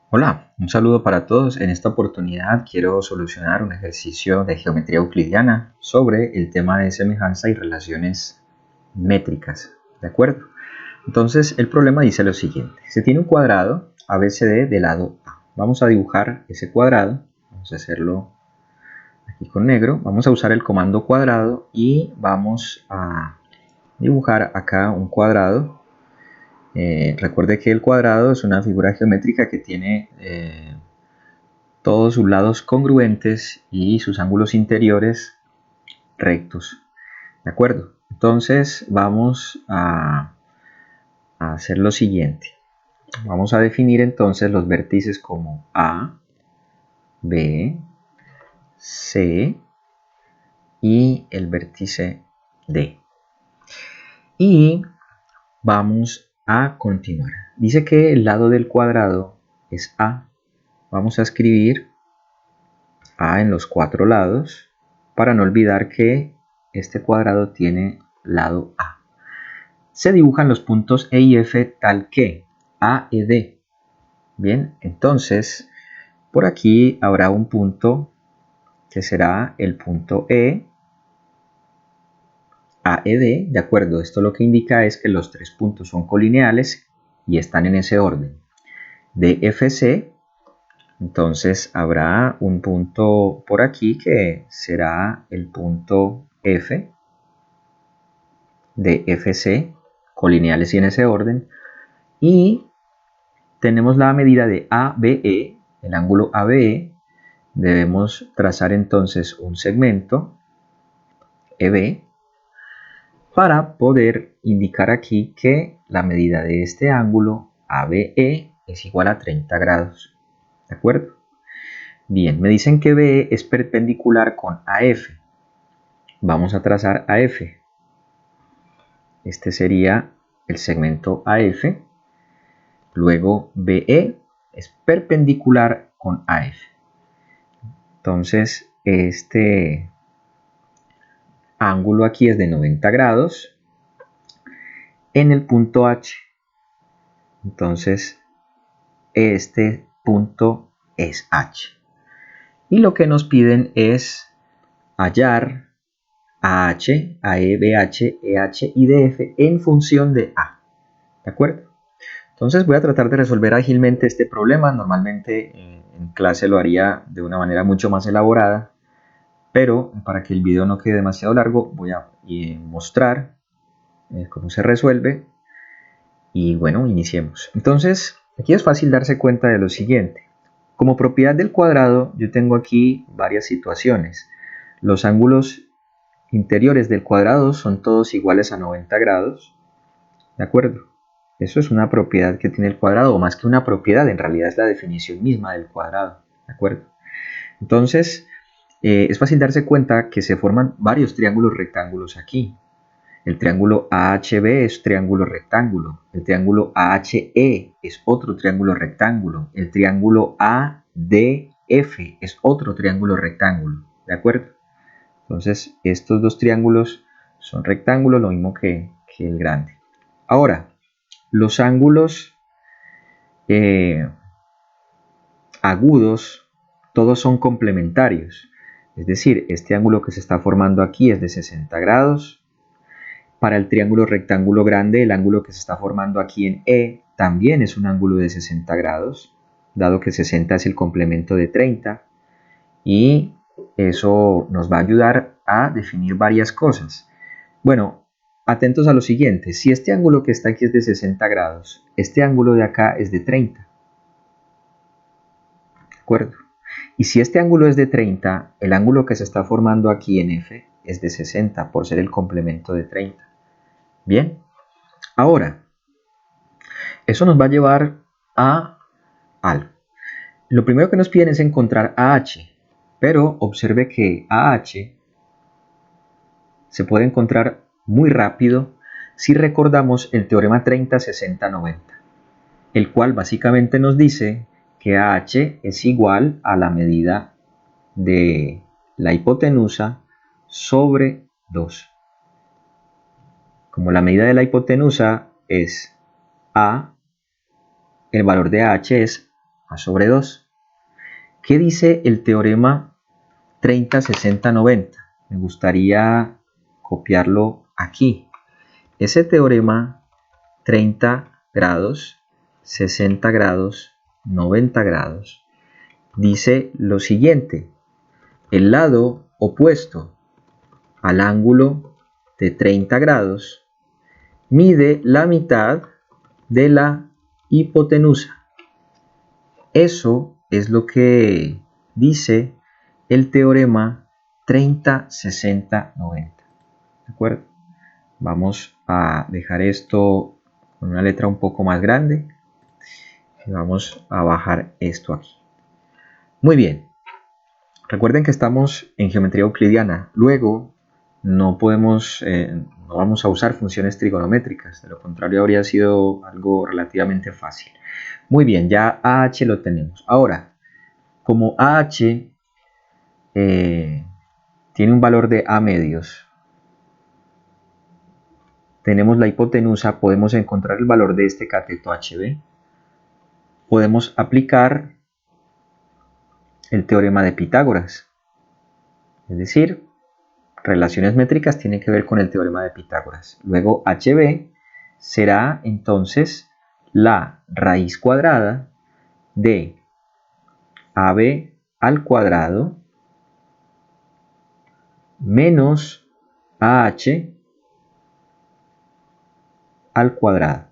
Hola, un saludo para todos. En esta oportunidad quiero solucionar un ejercicio de geometría euclidiana sobre el tema de semejanza y relaciones métricas. ¿De acuerdo? Entonces el problema dice lo siguiente. Se tiene un cuadrado ABCD de lado A. Vamos a dibujar ese cuadrado. Vamos a hacerlo aquí con negro. Vamos a usar el comando cuadrado y vamos a dibujar acá un cuadrado. Recuerde que el cuadrado es una figura geométrica que tiene todos sus lados congruentes y sus ángulos interiores rectos. ¿De acuerdo? Entonces vamos a hacer lo siguiente. Vamos a definir entonces los vértices como A, B, C y el vértice D. Y vamos a continuar. Dice que el lado del cuadrado es A. Vamos a escribir A en los 4 lados para no olvidar que este cuadrado tiene lado A. Se dibujan los puntos E y F tal que A y D. Bien, entonces por aquí habrá un punto que será el punto E, A y D. De acuerdo, esto lo que indica es que los tres puntos son colineales y están en ese orden. DFC. Entonces habrá un punto por aquí que será el punto F de FC, colineales y en ese orden. Y tenemos la medida de ABE, el ángulo ABE. Debemos trazar entonces un segmento EB para poder indicar aquí que la medida de este ángulo ABE es igual a 30 grados. ¿De acuerdo? Bien, me dicen que BE es perpendicular con AF. Vamos a trazar AF. Este sería el segmento AF. Luego BE es perpendicular con AF. Entonces, este ángulo aquí es de 90 grados en el punto H. Entonces, este punto es H. Y lo que nos piden es hallar AH, AE, BH, EH y DF en función de A. ¿De acuerdo? Entonces voy a tratar de resolver ágilmente este problema. Normalmente en clase lo haría de una manera mucho más elaborada, pero para que el video no quede demasiado largo voy a mostrar cómo se resuelve y bueno, iniciemos. Entonces aquí es fácil darse cuenta de lo siguiente. Como propiedad del cuadrado yo tengo aquí varias situaciones. Los ángulos interiores del cuadrado son todos iguales a 90 grados. ¿De acuerdo? Eso es una propiedad que tiene el cuadrado, o más que una propiedad, en realidad es la definición misma del cuadrado. ¿De acuerdo? Entonces, es fácil darse cuenta que se forman varios triángulos rectángulos aquí. El triángulo AHB es triángulo rectángulo. El triángulo AHE es otro triángulo rectángulo. El triángulo ADF es otro triángulo rectángulo. ¿De acuerdo? Entonces, estos dos triángulos son rectángulos, lo mismo que el grande. Ahora, los ángulos agudos, todos son complementarios. Es decir, este ángulo que se está formando aquí es de 60 grados. Para el triángulo rectángulo grande, el ángulo que se está formando aquí en E también es un ángulo de 60 grados, dado que 60 es el complemento de 30. Y eso nos va a ayudar a definir varias cosas. Bueno, atentos a lo siguiente. Si este ángulo que está aquí es de 60 grados, este ángulo de acá es de 30. ¿De acuerdo? Y si este ángulo es de 30, el ángulo que se está formando aquí en F es de 60 por ser el complemento de 30. Bien, ahora, eso nos va a llevar a algo. Lo primero que nos piden es encontrar AH, pero observe que AH se puede encontrar muy rápido si recordamos el teorema 30-60-90, el cual básicamente nos dice que AH es igual a la medida de la hipotenusa sobre 2. Como la medida de la hipotenusa es A, el valor de AH es a sobre 2. ¿Qué dice el teorema 30, 60, 90? Me gustaría copiarlo aquí. Ese teorema 30 grados, 60 grados, 90 grados, dice lo siguiente: el lado opuesto al ángulo de 30 grados mide la mitad de la hipotenusa. Eso es lo que dice el teorema 30, 60, 90. ¿De acuerdo? Vamos a dejar esto con una letra un poco más grande y vamos a bajar esto aquí. Muy bien. Recuerden que estamos en geometría euclidiana. Luego no vamos a usar funciones trigonométricas. De lo contrario habría sido algo relativamente fácil. Muy bien, ya AH lo tenemos. Ahora, como AH tiene un valor de A medios, tenemos la hipotenusa, podemos encontrar el valor de este cateto HB. Podemos aplicar el teorema de Pitágoras. Es decir, relaciones métricas tienen que ver con el teorema de Pitágoras. Luego HB será entonces la raíz cuadrada de AB al cuadrado menos AH al cuadrado.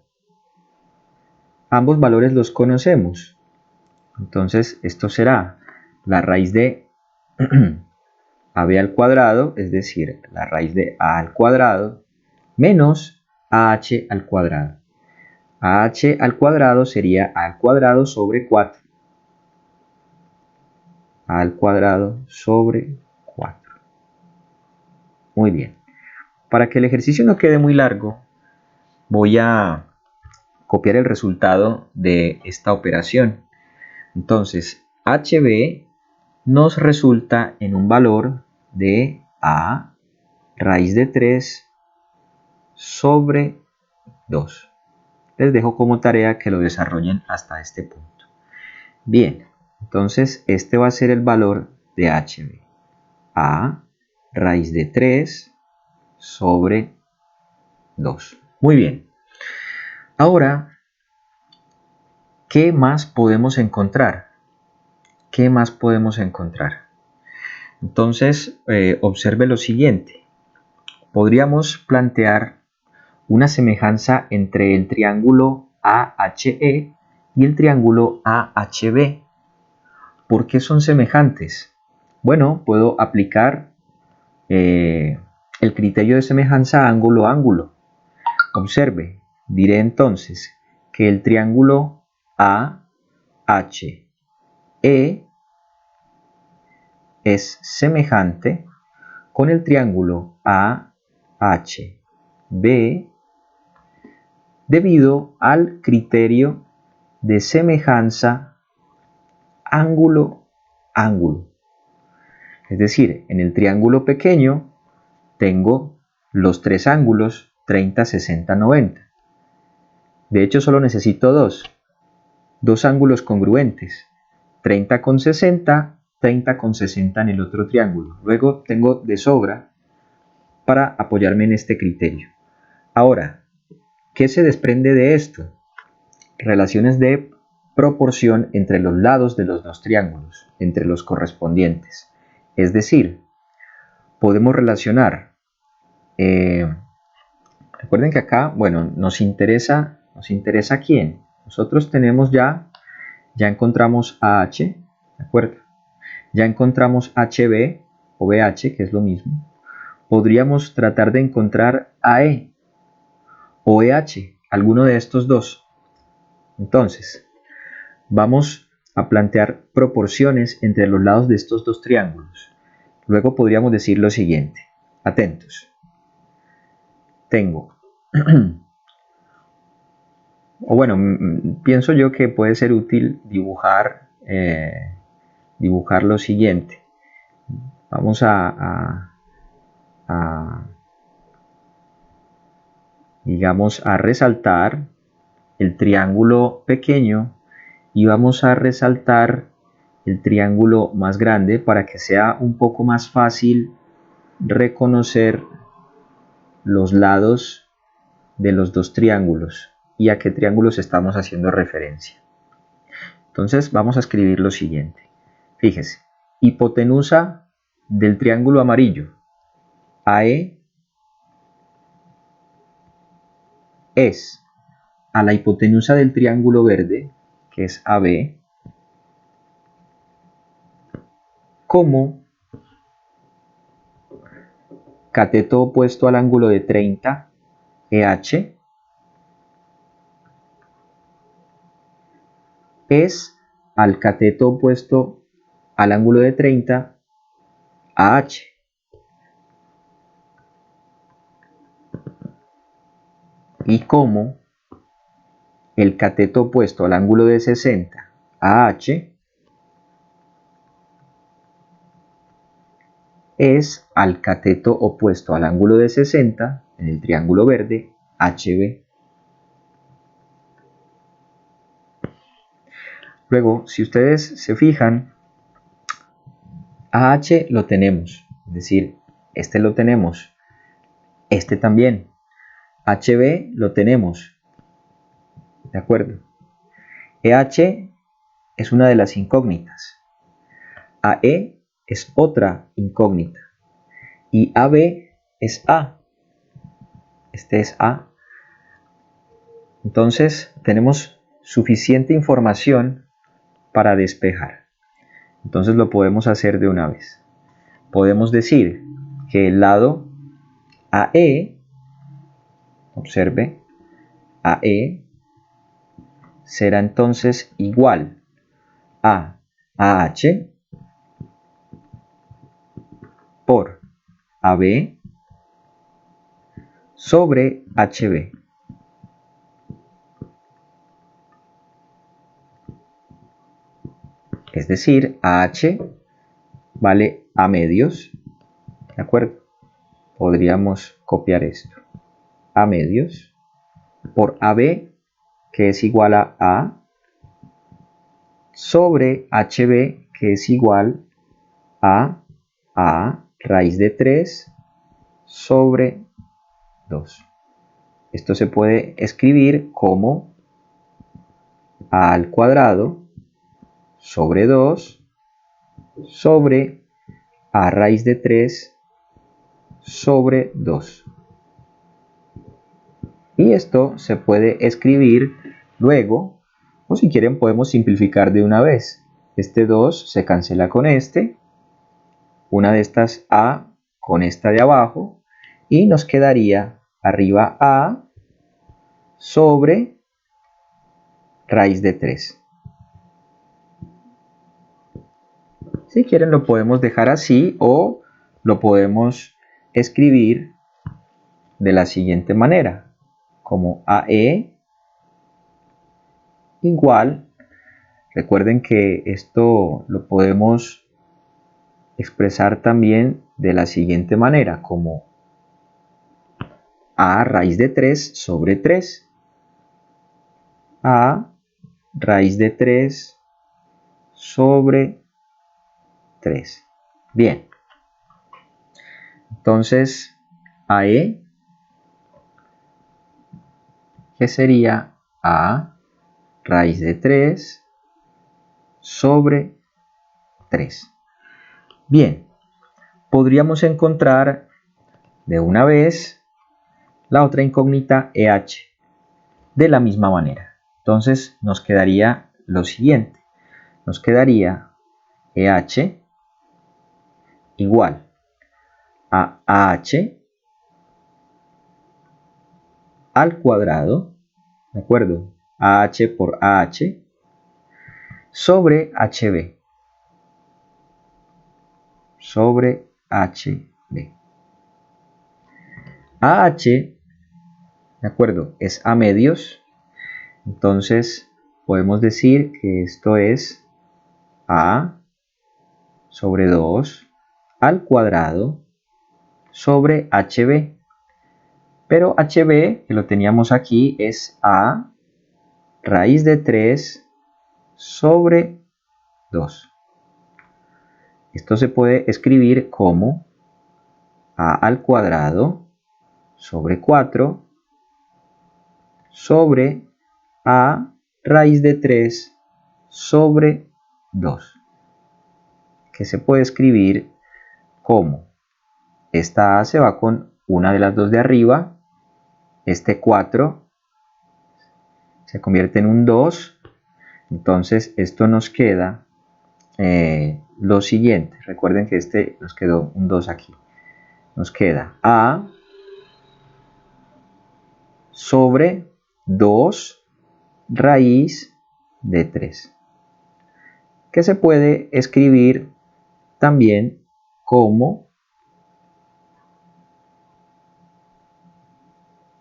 Ambos valores los conocemos. Entonces esto será la raíz de AB al cuadrado, es decir, la raíz de A al cuadrado, menos AH al cuadrado. AH al cuadrado sería A al cuadrado sobre 4. A al cuadrado sobre 4. Muy bien. Para que el ejercicio no quede muy largo, voy a copiar el resultado de esta operación. Entonces, HB nos resulta en un valor de A raíz de 3 sobre 2. Les dejo como tarea que lo desarrollen hasta este punto. Bien, entonces este va a ser el valor de HB. A raíz de 3 sobre 2. Muy bien. Ahora, ¿qué más podemos encontrar? ¿Qué más podemos encontrar? Entonces, observe lo siguiente. Podríamos plantear una semejanza entre el triángulo AHE y el triángulo AHB. ¿Por qué son semejantes? Bueno, puedo aplicar el criterio de semejanza ángulo a ángulo. Observe, diré entonces que el triángulo AHE es semejante con el triángulo AHB debido al criterio de semejanza ángulo-ángulo. Es decir, en el triángulo pequeño tengo los tres ángulos 30, 60, 90. De hecho, solo necesito dos ángulos congruentes, 30 con 60, 30 con 60 en el otro triángulo. Luego tengo de sobra para apoyarme en este criterio. Ahora, ¿qué se desprende de esto? Relaciones de proporción entre los lados de los dos triángulos, entre los correspondientes. Es decir, podemos relacionar, recuerden que acá, bueno, nos interesa quién. Nosotros tenemos ya encontramos AH, ¿de acuerdo? Ya encontramos HB o BH, que es lo mismo. Podríamos tratar de encontrar AE o EH, alguno de estos dos. Entonces, vamos a plantear proporciones entre los lados de estos dos triángulos. Luego podríamos decir lo siguiente. Atentos. Tengo, o bueno, pienso yo que puede ser útil dibujar lo siguiente. Vamos digamos, a resaltar el triángulo pequeño y vamos a resaltar el triángulo más grande para que sea un poco más fácil reconocer los lados de los dos triángulos y a qué triángulos estamos haciendo referencia. Entonces vamos a escribir lo siguiente. Fíjese, hipotenusa del triángulo amarillo, AE, es a la hipotenusa del triángulo verde, que es AB, como cateto opuesto al ángulo de 30, EH, es al cateto opuesto al ángulo de 30, AH. Y como el cateto opuesto al ángulo de 60, AH, es al cateto opuesto al ángulo de 60, en el triángulo verde, HB. Luego, si ustedes se fijan, AH lo tenemos, es decir, este lo tenemos, este también. HB lo tenemos, ¿de acuerdo? EH es una de las incógnitas. AE es otra incógnita. Y AB es A. Este es A. Entonces tenemos suficiente información para despejar. Entonces lo podemos hacer de una vez. Podemos decir que el lado AE, observe, AE será entonces igual a AH por AB sobre HB. Es decir, AH vale A medios, ¿de acuerdo? Podríamos copiar esto. A medios por AB, que es igual a A, sobre HB, que es igual a raíz de 3 sobre 2. Esto se puede escribir como A al cuadrado sobre 2 sobre A raíz de 3 sobre 2. Y esto se puede escribir luego, o si quieren podemos simplificar de una vez. Este 2 se cancela con este, una de estas A con esta de abajo, y nos quedaría arriba A sobre raíz de 3. Si quieren lo podemos dejar así o lo podemos escribir de la siguiente manera, como AE igual, recuerden que esto lo podemos expresar también de la siguiente manera, como A raíz de 3 sobre 3. A raíz de 3 sobre 3. Bien. Entonces, AE, que sería A raíz de 3 sobre 3. Bien, podríamos encontrar de una vez la otra incógnita EH de la misma manera. Entonces nos quedaría lo siguiente. Nos quedaría EH igual a AH al cuadrado, ¿de acuerdo? AH por AH sobre HB. Sobre HB. AH, ¿de acuerdo? Es A medios. Entonces podemos decir que esto es A sobre 2 al cuadrado sobre HB. Pero HB, que lo teníamos aquí, es A raíz de 3 sobre 2. Esto se puede escribir como a al cuadrado sobre 4 sobre a raíz de 3 sobre 2, que se puede escribir como esta a se va con una de las dos de arriba, este 4 se convierte en un 2, entonces esto nos queda lo siguiente. Recuerden que este nos quedó un 2 aquí. Nos queda a sobre 2 raíz de 3, que se puede escribir también como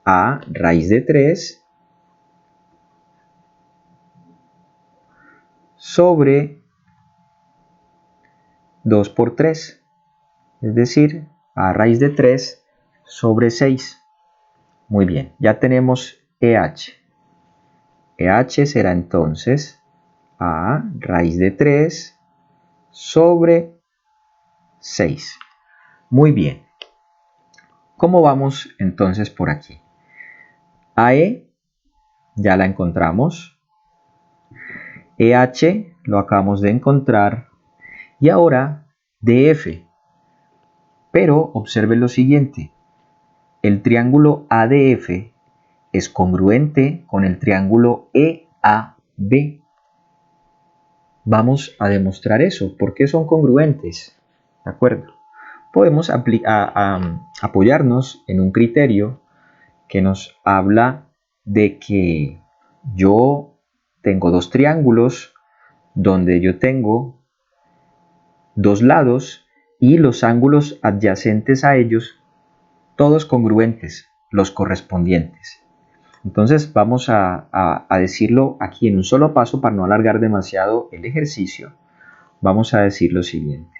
a raíz de 3 sobre 2 por 3, es decir, a raíz de 3 sobre 6. Muy bien, ya tenemos EH. EH será entonces a raíz de 3 sobre 6. Muy bien. ¿Cómo vamos entonces por aquí? AE ya la encontramos. EH lo acabamos de encontrar. Y ahora DF. Pero observen lo siguiente. El triángulo ADF es congruente con el triángulo EAB. Vamos a demostrar eso. ¿Por qué son congruentes? ¿De acuerdo? Podemos apoyarnos en un criterio que nos habla de que yo tengo dos triángulos donde yo tengo dos lados y los ángulos adyacentes a ellos, todos congruentes, los correspondientes. Entonces vamos a decirlo aquí en un solo paso para no alargar demasiado el ejercicio. Vamos a decir lo siguiente.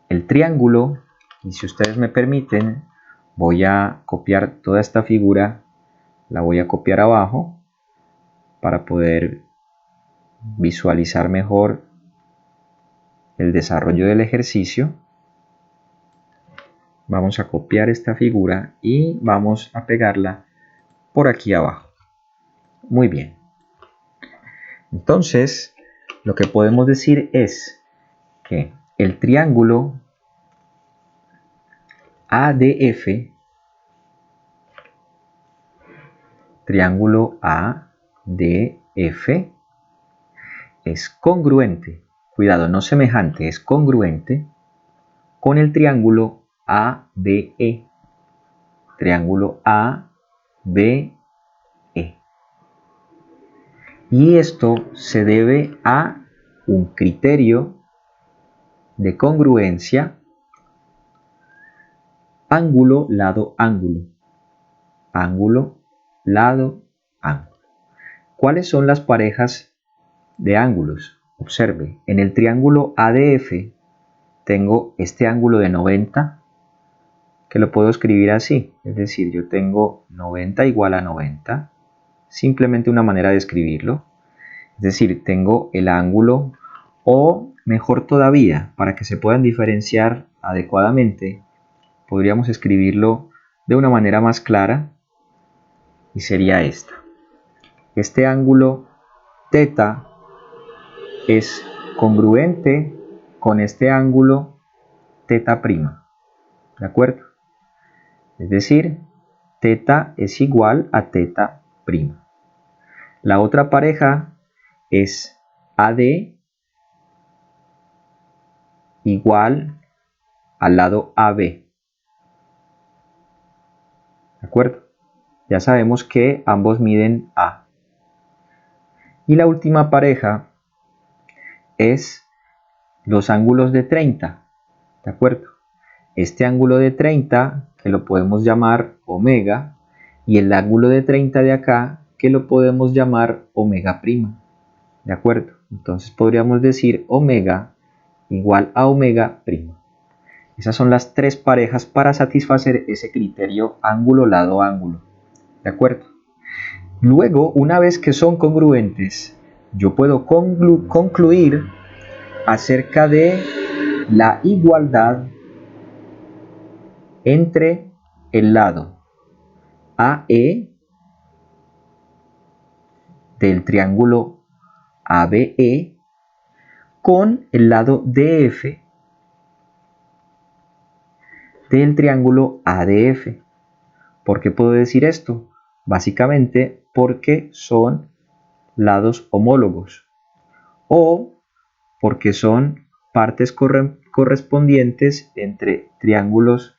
El triángulo, y si ustedes me permiten, voy a copiar toda esta figura, la voy a copiar abajo para poder visualizar mejor el desarrollo del ejercicio. Vamos a copiar esta figura y vamos a pegarla por aquí abajo. Muy bien. Entonces, lo que podemos decir es que el triángulo ADF, es congruente, cuidado, no semejante, es congruente con el triángulo ABE. Triángulo ABE. Y esto se debe a un criterio de congruencia ángulo, lado, ángulo. Ángulo, lado, ángulo. ¿Cuáles son las parejas de ángulos? Observe, en el triángulo ADF tengo este ángulo de 90, que lo puedo escribir así. Es decir, yo tengo 90 igual a 90. Simplemente una manera de escribirlo. Es decir, tengo el ángulo, o mejor todavía, para que se puedan diferenciar adecuadamente, podríamos escribirlo de una manera más clara y sería esta. Este ángulo θ es congruente con este ángulo θ'D, ¿de acuerdo? Es decir, θ es igual a θ'D. La otra pareja es AD igual al lado AB. ¿De acuerdo? Ya sabemos que ambos miden A. Y la última pareja es los ángulos de 30. ¿De acuerdo? Este ángulo de 30, que lo podemos llamar omega, y el ángulo de 30 de acá, que lo podemos llamar omega prima. ¿De acuerdo? Entonces podríamos decir omega igual a omega prima. Esas son las tres parejas para satisfacer ese criterio ángulo, lado, ángulo. ¿De acuerdo? Luego, una vez que son congruentes, yo puedo concluir acerca de la igualdad entre el lado AE del triángulo ABE con el lado DF del triángulo ADF. ¿Por qué puedo decir esto? Básicamente porque son lados homólogos o porque son partes correspondientes entre triángulos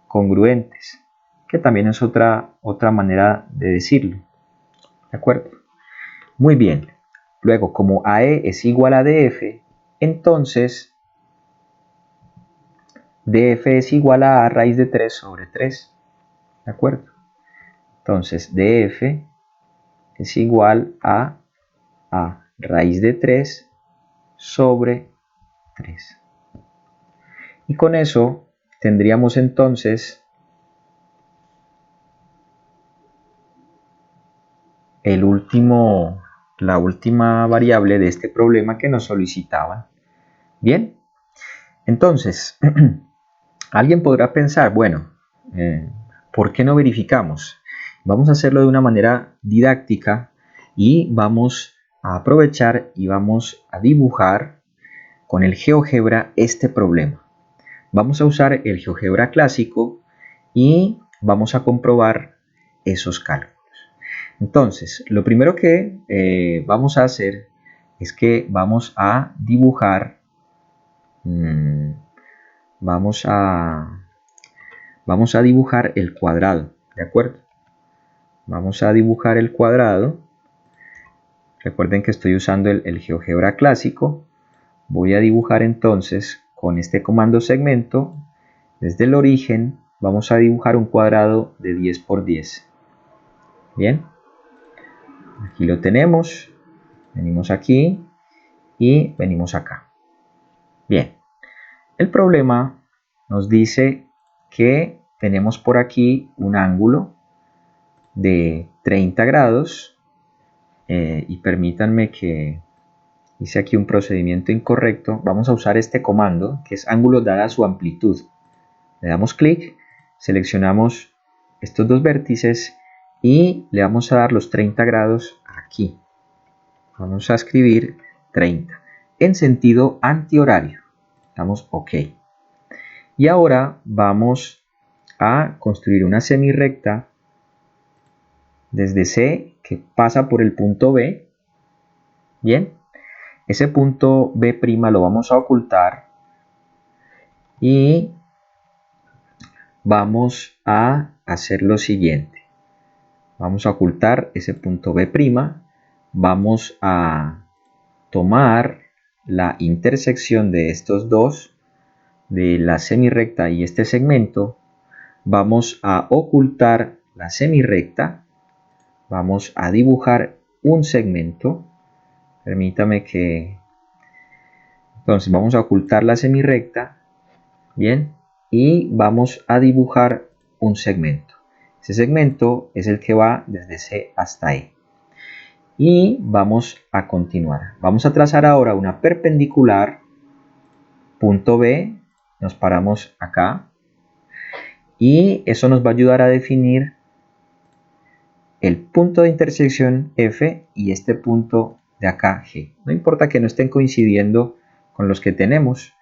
congruentes, que también es otra manera de decirlo. ¿De acuerdo? Muy bien. Luego, como AE es igual a DF, entonces DF es igual a raíz de 3 sobre 3. ¿De acuerdo? Entonces, DF es igual a raíz de 3 sobre 3. Y con eso tendríamos entonces la última variable de este problema que nos solicitaban. Bien, entonces, alguien podrá pensar, bueno, ¿por qué no verificamos? Vamos a hacerlo de una manera didáctica y vamos a aprovechar y vamos a dibujar con el GeoGebra este problema. Vamos a usar el GeoGebra clásico y vamos a comprobar esos cálculos. Entonces, lo primero que vamos a hacer es que vamos a dibujar, vamos a dibujar el cuadrado, ¿de acuerdo? Vamos a dibujar el cuadrado. Recuerden que estoy usando el GeoGebra clásico. Voy a dibujar entonces con este comando segmento, desde el origen, vamos a dibujar un cuadrado de 10 por 10. Bien, aquí lo tenemos, venimos aquí y venimos acá. Bien, el problema nos dice que tenemos por aquí un ángulo de 30 grados y permítanme que hice aquí un procedimiento incorrecto. Vamos a usar este comando que es ángulo dada su amplitud. Le damos clic, seleccionamos estos dos vértices y le vamos a dar los 30 grados aquí. Vamos a escribir 30 en sentido antihorario. Damos OK. Y ahora vamos a construir una semirrecta desde C que pasa por el punto B. Bien, ese punto B' lo vamos a ocultar y vamos a hacer lo siguiente. Vamos a ocultar ese punto B', vamos a tomar la intersección de estos dos, de la semirrecta y este segmento, vamos a ocultar la semirrecta, vamos a dibujar un segmento, permítame que, entonces vamos a ocultar la semirrecta, bien, y vamos a dibujar un segmento. Ese segmento es el que va desde C hasta E. Y vamos a continuar. Vamos a trazar ahora una perpendicular, punto B, nos paramos acá. Y eso nos va a ayudar a definir el punto de intersección F y este punto de acá G. No importa que no estén coincidiendo con los que tenemos.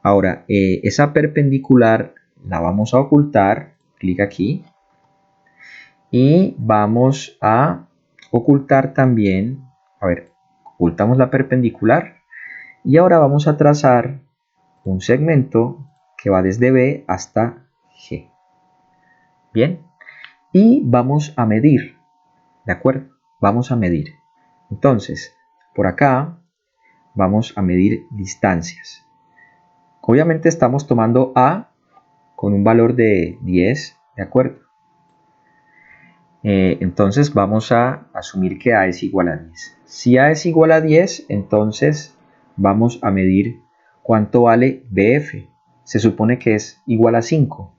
Ahora, esa perpendicular la vamos a ocultar. Clic aquí. Y vamos a ocultar también, ocultamos la perpendicular y ahora vamos a trazar un segmento que va desde B hasta G. Bien, y vamos a medir, ¿de acuerdo? Vamos a medir. Entonces, por acá vamos a medir distancias. Obviamente estamos tomando A con un valor de 10, ¿de acuerdo? Entonces vamos a asumir que A es igual a 10. Si A es igual a 10, entonces vamos a medir cuánto vale BF. Se supone que es igual a 5,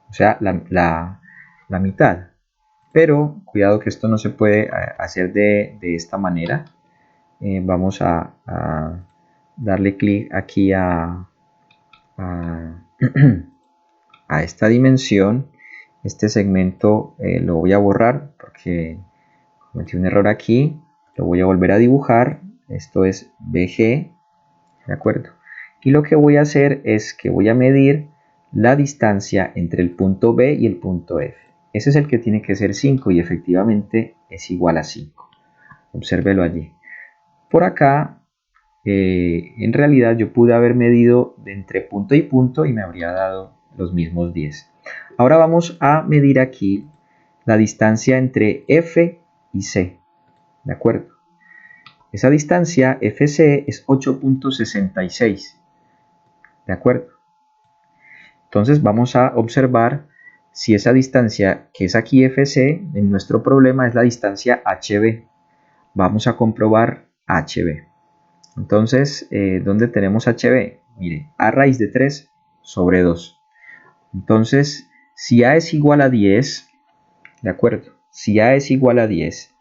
o sea, la mitad. Pero cuidado que esto no se puede hacer de esta manera. vamos a darle clic aquí a esta dimensión. Este segmento lo voy a borrar porque cometí un error aquí. Lo voy a volver a dibujar. Esto es BG, ¿de acuerdo? Y lo que voy a hacer es que voy a medir la distancia entre el punto B y el punto F. Ese es el que tiene que ser 5 y efectivamente es igual a 5. Obsérvelo allí. Por acá, en realidad yo pude haber medido de entre punto y punto y me habría dado los mismos 10. Ahora vamos a medir aquí la distancia entre F y C. ¿De acuerdo? Esa distancia FC es 8.66. ¿De acuerdo? Entonces vamos a observar si esa distancia que es aquí FC en nuestro problema es la distancia HB. Vamos a comprobar HB. Entonces, ¿dónde tenemos HB? Mire, a raíz de 3 sobre 2. Entonces, si A es igual a 10, ¿de acuerdo? Si A es igual a 10,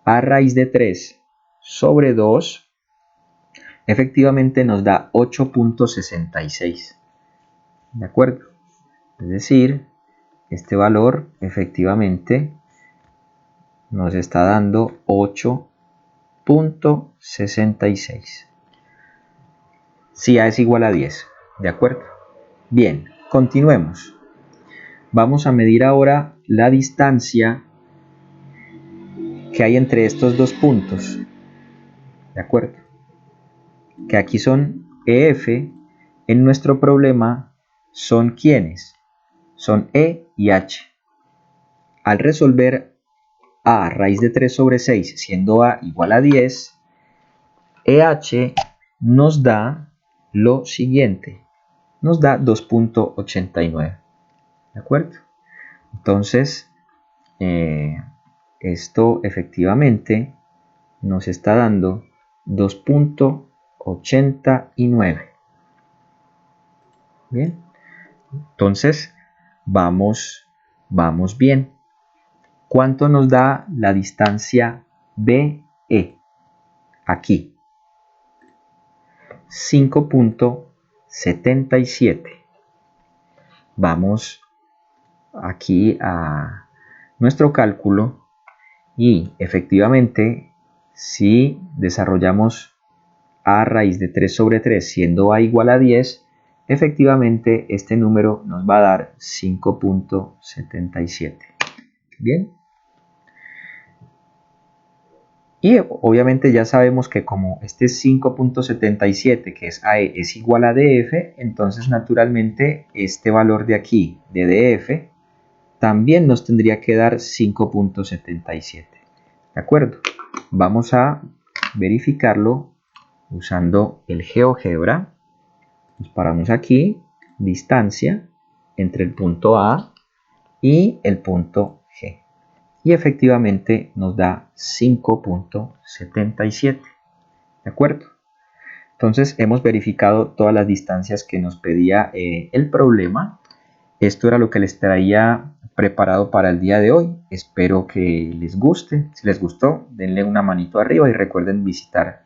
a raíz de 3 sobre 2, efectivamente nos da 8.66. ¿De acuerdo? Es decir, este valor efectivamente nos está dando 8.66. Si A es igual a 10. ¿De acuerdo? Bien, continuemos. Vamos a medir ahora la distancia que hay entre estos dos puntos. ¿De acuerdo? Que aquí son EF. En nuestro problema son ¿quiénes? Son E y H. Al resolver A raíz de 3 sobre 6 siendo A igual a 10, EH nos da lo siguiente. Nos da 2.89. ¿De acuerdo? Entonces, esto efectivamente nos está dando 2.89. Bien, entonces vamos bien. ¿Cuánto nos da la distancia BE? Aquí. 5.77. Vamos aquí a nuestro cálculo y efectivamente si desarrollamos A raíz de 3 sobre 3 siendo A igual a 10, efectivamente este número nos va a dar 5.77. Bien. Y obviamente ya sabemos que como este 5.77 que es AE es igual a DF, entonces naturalmente este valor de aquí de DF también nos tendría que dar 5.77. ¿De acuerdo? Vamos a verificarlo usando el GeoGebra. Nos paramos aquí, distancia entre el punto A y el punto G. Y efectivamente nos da 5.77. ¿De acuerdo? Entonces hemos verificado todas las distancias que nos pedía el problema. Esto era lo que les traía preparado para el día de hoy. Espero que les guste. Si les gustó, denle una manito arriba y recuerden visitar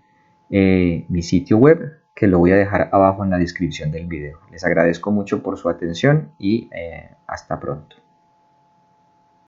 mi sitio web, que lo voy a dejar abajo en la descripción del video. Les agradezco mucho por su atención y hasta pronto.